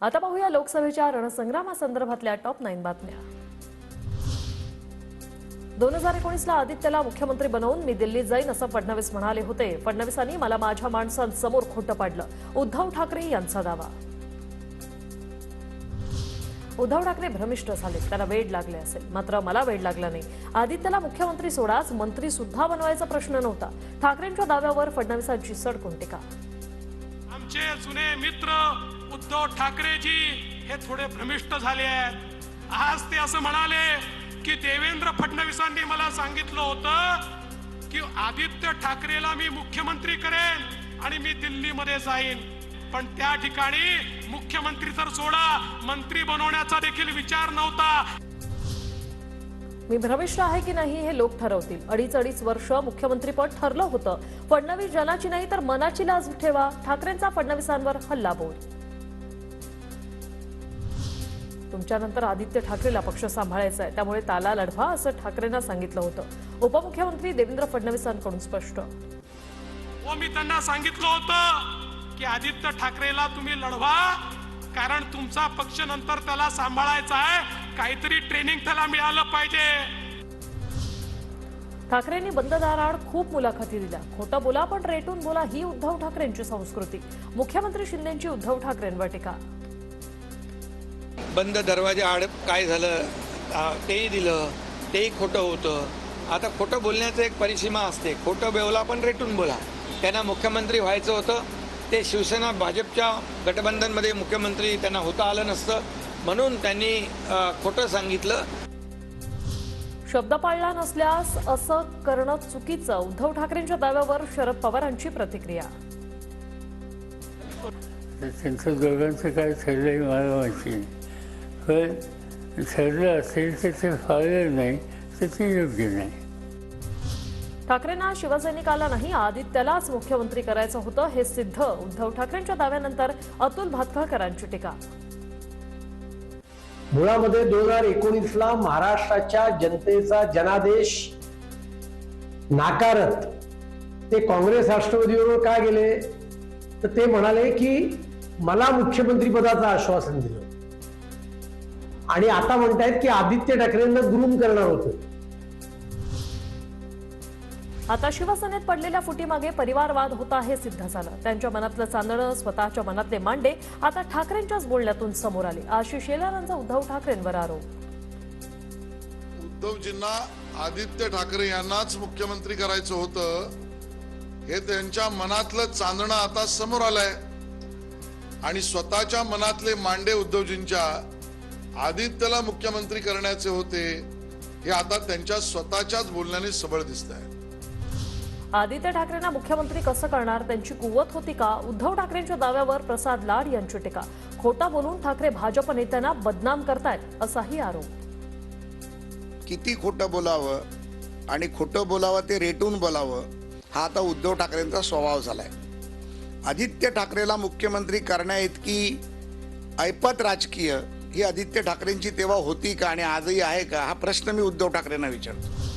आता पाहूया लोकसभेच्या रणसंग्रामासंदर्भातल्या टॉप 9 बातम्या। 2019ला आदित्यला मुख्यमंत्री बनवून मी दिल्लीत जाईन असं फडणवीस म्हणाले होते। फडणवीसांनी मला माझ्या माणसांसमोर खोटं पाडलं, उद्धव ठाकरे यांचा दावा। उद्धव ठाकरे भ्रमिष्ट झाले, त्यांना वेड लागले असेल, मात्र मला वेड लागला नाही। आदित्यला मुख्यमंत्री सोडाच मंत्री सुद्धा बनवायचा प्रश्न नव्हता। ठाकरेंच्या दाव्यावर फडणवीसांची सडकून टीका। आमचे जुने मित्र उद्धव ठाकरेजी हे थोडे भ्रमिष्ट झाले आहेत। आज ते असं म्हणाले की देवेंद्र फडणवीसांनी मला सांगितलं होतं की आदित्य ठाकरेला मी मुख्यमंत्री करेन आणि मी दिल्लीमध्ये जाईन, पण त्या ठिकाणी मुख्यमंत्री तर सोडा मंत्री बनवण्याचा देखील विचार नव्हता। मी भ्रमिष्ट आहे की नाही हे लोक ठरवतील। अडीच वर्ष मुख्यमंत्रीपद ठरलं होतं। फडणवीस जनाची नाही तर मनाची लाज ठेवा। ठाकरेंचा फडणवीसांवर हल्लाबोल। तुमच्यानंतर आदित्य ठाकरेला पक्ष सांभाळायचा आहे, त्यामुळे ताला लढवा असं ठाकरेंना सांगितलं होतं। उपमुख्यमंत्री देवेंद्र फडणवीसांकडून स्पष्ट। मी त्यांना सांगितलं होतं की आदित्य ठाकरेला तुम्ही लढवा, कारण तुमचा पक्ष नंतर त्याला सांभाळायचा आहे, काहीतरी ट्रेनिंग त्याला मिळालं पाहिजे। ठाकरेंनी बंद दाराआड खूप मुलाखती दिल्या। खोटं बोला पण रेटून बोला ही उद्धव ठाकरेंची संस्कृती। मुख्यमंत्री शिंदेंची उद्धव ठाकरेंवर टीका। बंद दरवाजा आड काय झालं तेही दिलं, तेही खोटं होतं। आता खोटं बोलण्याचं एक परिसीमा असते। खोटं बोला पण रेटून बोला। त्यांना मुख्यमंत्री व्हायचं होतं, ते शिवसेना भाजपच्या गठबंधनमध्ये मुख्यमंत्री त्यांना होता आलं नसतं, म्हणून त्यांनी खोटं सांगितलं। शब्द पाळला नसल्यास असं करणं चुकीचं। उद्धव ठाकरेंच्या दाव्यावर शरद पवारांची प्रतिक्रिया। त्यांचं दोघांचं काय ठरलंय मला माहिती नाही, पण ठरलं असेल तर ते फावलं नाही तर ते योग्य नाही। ठाकरेंना शिवसैनिकाला नाही आदित्यलाच मुख्यमंत्री करायचं होतं हे सिद्ध। उद्धव ठाकरेंच्या दाव्यानंतर अतुल भातखळकरांची टीका। मुळामध्ये 2019ला महाराष्ट्राच्या जनतेचा जनादेश नाकारत ते काँग्रेस राष्ट्रवादीवर का गेले, तर ते म्हणाले की मला मुख्यमंत्री पदाचं आश्वासन दिलं आणि आता म्हणतायत की आदित्य ठाकरेंना ग्रूम करणार होतं। आता शिवसेनेत पडलेल्या फुटीमागे परिवारवाद होता हे सिद्ध झालं। त्यांच्या मनातलं चांदणं, स्वतःच्या मनातले मांडे आता ठाकरेंच्याच बोलण्यातून समोर आले। आशिष शेलारांचा उद्धव ठाकरेंवर आरोप। उद्धवजींना आदित्य ठाकरे यांनाच मुख्यमंत्री करायचं होतं, हे त्यांच्या मनातलं चांदणं आता समोर आलंय आणि स्वतःच्या मनातले मांडे उद्धवजींच्या आदित्यला मुख्यमंत्री करण्याचे होते हे आता त्यांच्या स्वतःच्याच बोलण्याने सबळ दिसत आहे। आदित्य ठाकरेंना मुख्यमंत्री कसं करणार, त्यांची कुवत होती का? उद्धव ठाकरेंच्या दाव्यावर प्रसाद लाड यांची टीका। खोटा बोलून ठाकरे भाजप नेत्यांना बदनाम करतायत असाही आरोप। किती खोटं बोलावं आणि खोटं बोलावं ते रेटून बोलावं हा आता उद्धव ठाकरेंचा स्वभाव झालाय। आदित्य ठाकरेला मुख्यमंत्री करण्याइतकी ऐपत राजकीय ही आदित्य ठाकरेंची तेव्हा होती का आणि आजही आहे का, हा प्रश्न मी उद्धव ठाकरेंना विचारतो।